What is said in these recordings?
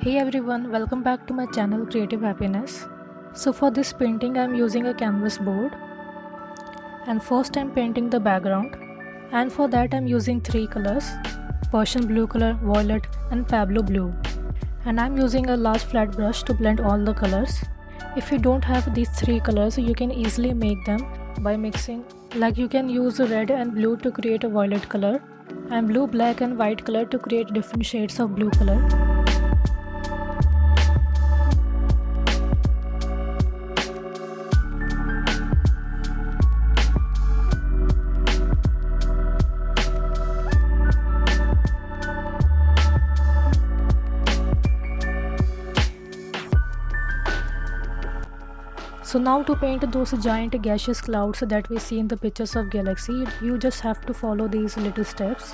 Hey everyone, welcome back to my channel Creative Happiness. So for this painting I am using a canvas board, and first I am painting the background, and for that I am using three colors: Persian blue color, violet and Pablo blue. And I am using a large flat brush to blend all the colors. If you don't have these three colors, you can easily make them by mixing. Like you can use red and blue to create a violet color, and blue, black and white color to create different shades of blue color. So now to paint those giant gaseous clouds that we see in the pictures of galaxy, you just have to follow these little steps.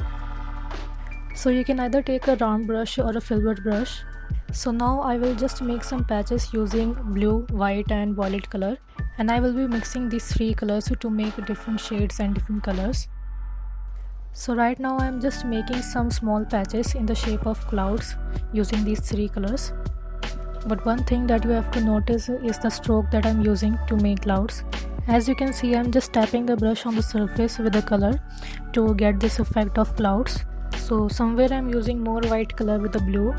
So you can either take a round brush or a filbert brush. So now I will just make some patches using blue, white and violet color, and I will be mixing these three colors to make different shades and different colors. So right now I am just making some small patches in the shape of clouds using these three colors. But one thing that you have to notice is the stroke that I'm using to make clouds. As you can see, I'm just tapping the brush on the surface with the color to get this effect of clouds. So somewhere I'm using more white color with the blue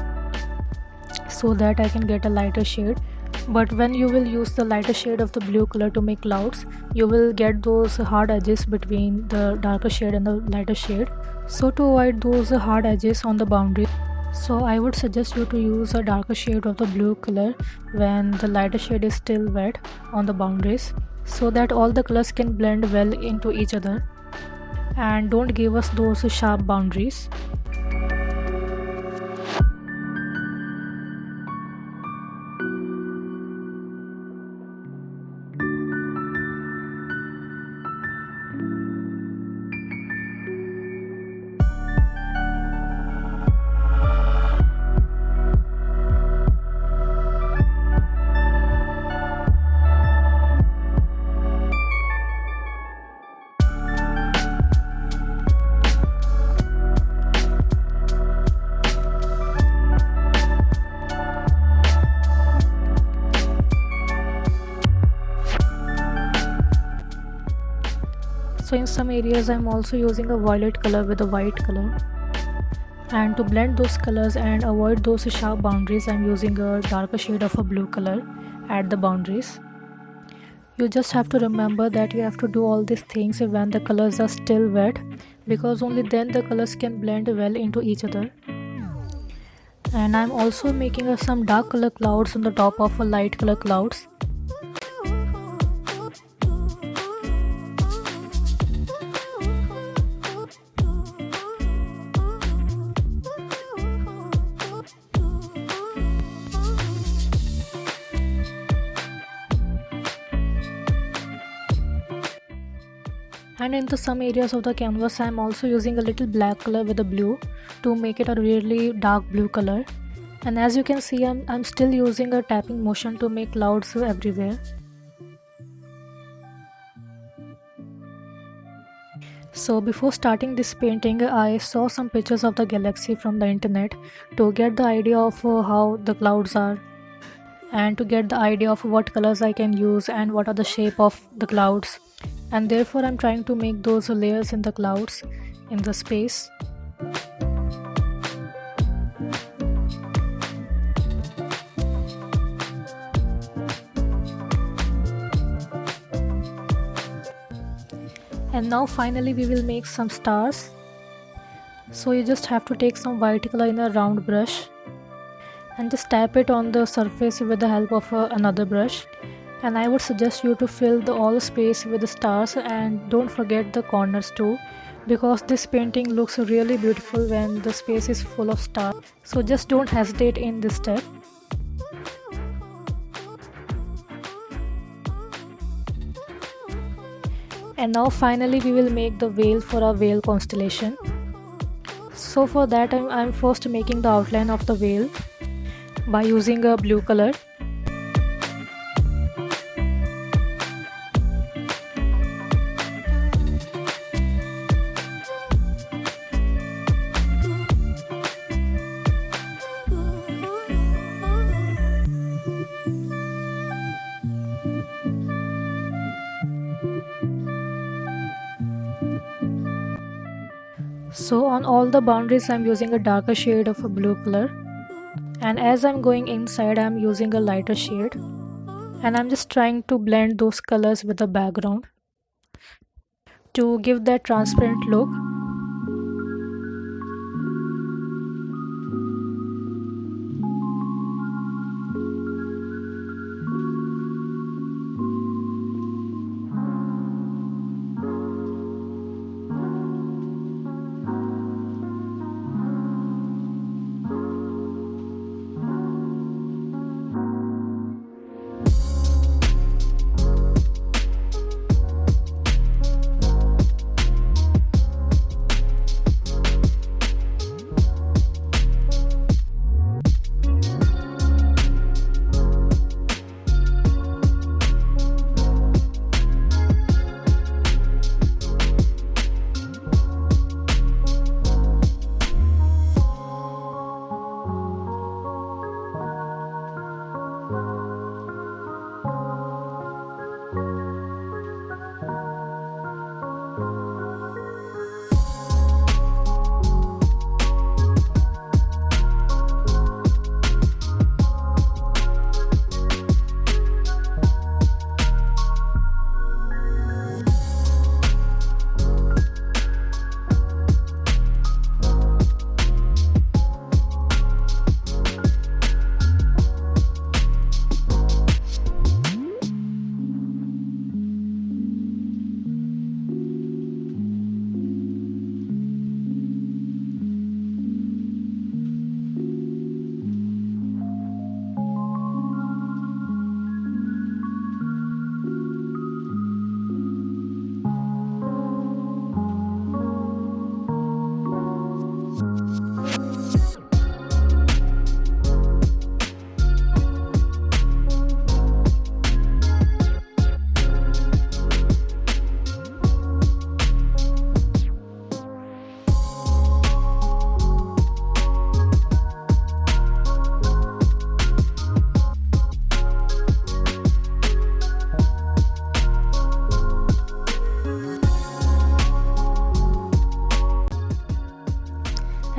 so that I can get a lighter shade. But when you will use the lighter shade of the blue color to make clouds, you will get those hard edges between the darker shade and the lighter shade. So to avoid those hard edges on the boundary, so I would suggest you to use a darker shade of the blue color when the lighter shade is still wet on the boundaries, so that all the colors can blend well into each other and don't give us those sharp boundaries. So in some areas I'm also using a violet color with a white color, and to blend those colors and avoid those sharp boundaries, I'm using a darker shade of a blue color at the boundaries. You just have to remember that you have to do all these things when the colors are still wet, because only then the colors can blend well into each other. And I'm also making some dark color clouds on the top of a light color clouds. And in some areas of the canvas I am also using a little black color with the blue to make it a really dark blue color. And as you can see, I'm still using a tapping motion to make clouds everywhere. So before starting this painting, I saw some pictures of the galaxy from the internet to get the idea of how the clouds are, and to get the idea of what colors I can use and what are the shape of the clouds. And therefore I'm trying to make those layers in the clouds in the space. And now finally we will make some stars. So you just have to take some white color in a round brush and just tap it on the surface with the help of another brush. And I would suggest you to fill all space with the stars, and don't forget the corners too, because this painting looks really beautiful when the space is full of stars. So just don't hesitate in this step. And now finally we will make the veil for a veil constellation. So for that I'm first making the outline of the veil by using a blue color. So on all the boundaries I'm using a darker shade of a blue color, and as I'm going inside I'm using a lighter shade, and I'm just trying to blend those colors with the background to give that transparent look.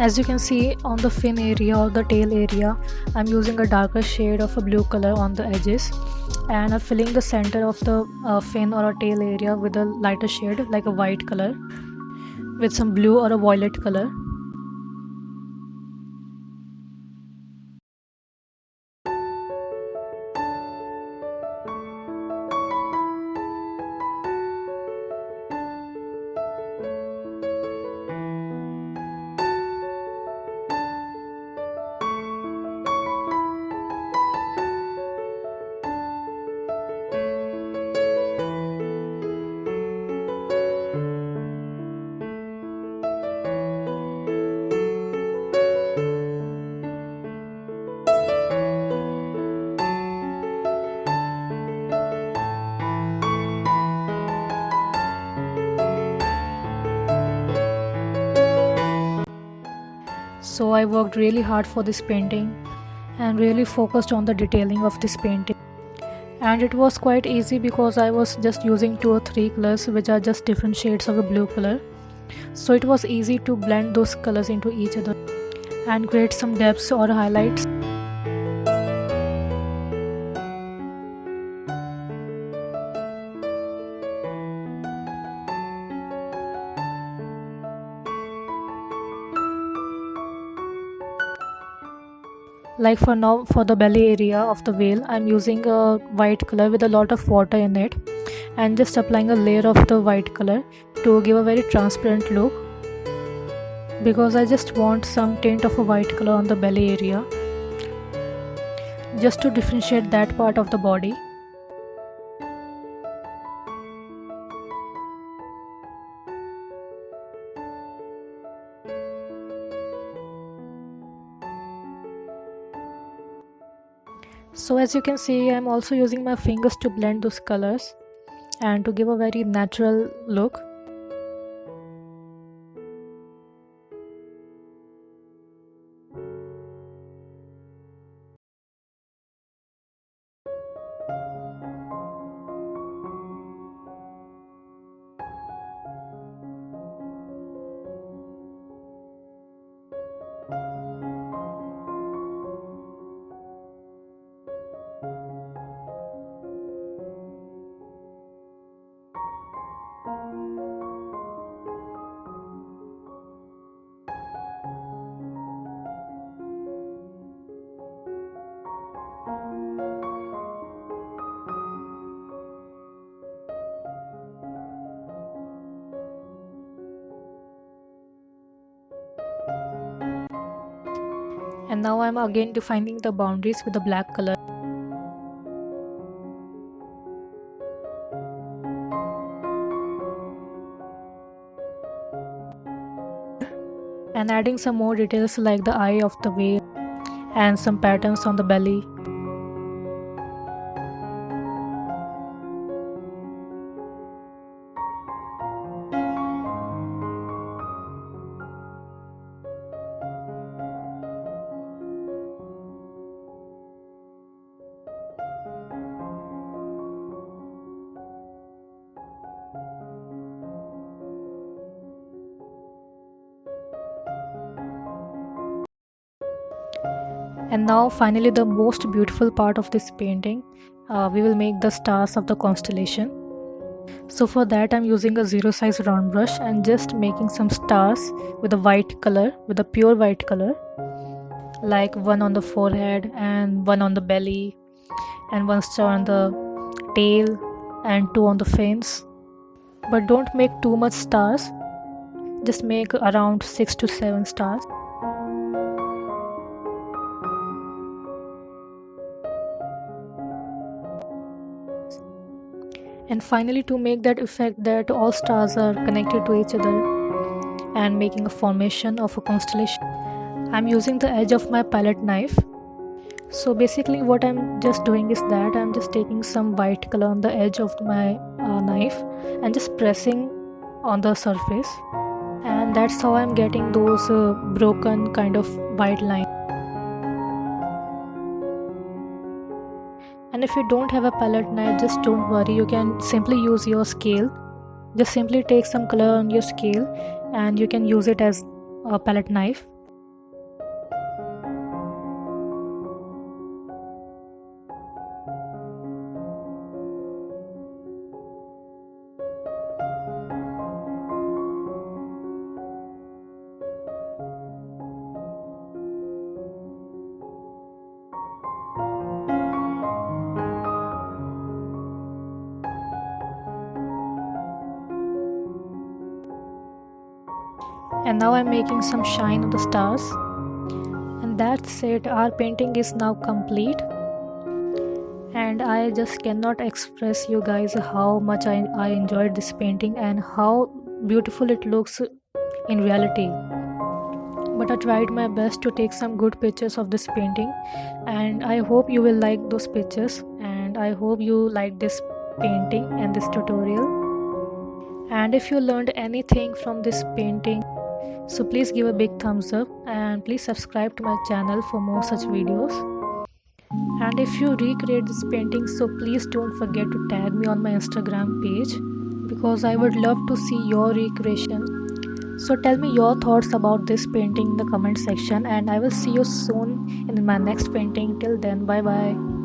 As you can see on the fin area or the tail area, I'm using a darker shade of a blue color on the edges, and I'm filling the center of the fin or a tail area with a lighter shade like a white color with some blue or a violet color. So I worked really hard for this painting and really focused on the detailing of this painting. And it was quite easy because I was just using 2 or 3 colors which are just different shades of a blue color. So it was easy to blend those colors into each other and create some depths or highlights. Like for now, for the belly area of the whale, I'm using a white color with a lot of water in it and just applying a layer of the white color to give a very transparent look, because I just want some tint of a white color on the belly area just to differentiate that part of the body. So as you can see, I'm also using my fingers to blend those colors and to give a very natural look. And now I'm again defining the boundaries with the black color. And adding some more details like the eye of the whale and some patterns on the belly. And now finally the most beautiful part of this painting, we will make the stars of the constellation. So for that I'm using a 0 size round brush and just making some stars with a white color, with a pure white color, like one on the forehead and one on the belly and one star on the tail and two on the fins. But don't make too much stars, just make around 6 to 7 stars. And finally, to make that effect that all stars are connected to each other and making a formation of a constellation, I'm using the edge of my palette knife. So basically what I'm just doing is that I'm just taking some white color on the edge of my knife and just pressing on the surface, and that's how I'm getting those broken kind of white lines. And if you don't have a palette knife, just don't worry, you can simply use your scale. Just simply take some color on your scale and you can use it as a palette knife. And now I'm making some shine on the stars, and that's it. Our painting is now complete, and I just cannot express you guys how much I enjoyed this painting and how beautiful it looks in reality. But I tried my best to take some good pictures of this painting, and I hope you will like those pictures, and I hope you like this painting and this tutorial. And if you learned anything from this painting, so please give a big thumbs up and please subscribe to my channel for more such videos. And if you recreate this painting, so please don't forget to tag me on my Instagram page, because I would love to see your recreation. So tell me your thoughts about this painting in the comment section, and I will see you soon in my next painting. Till then, bye bye.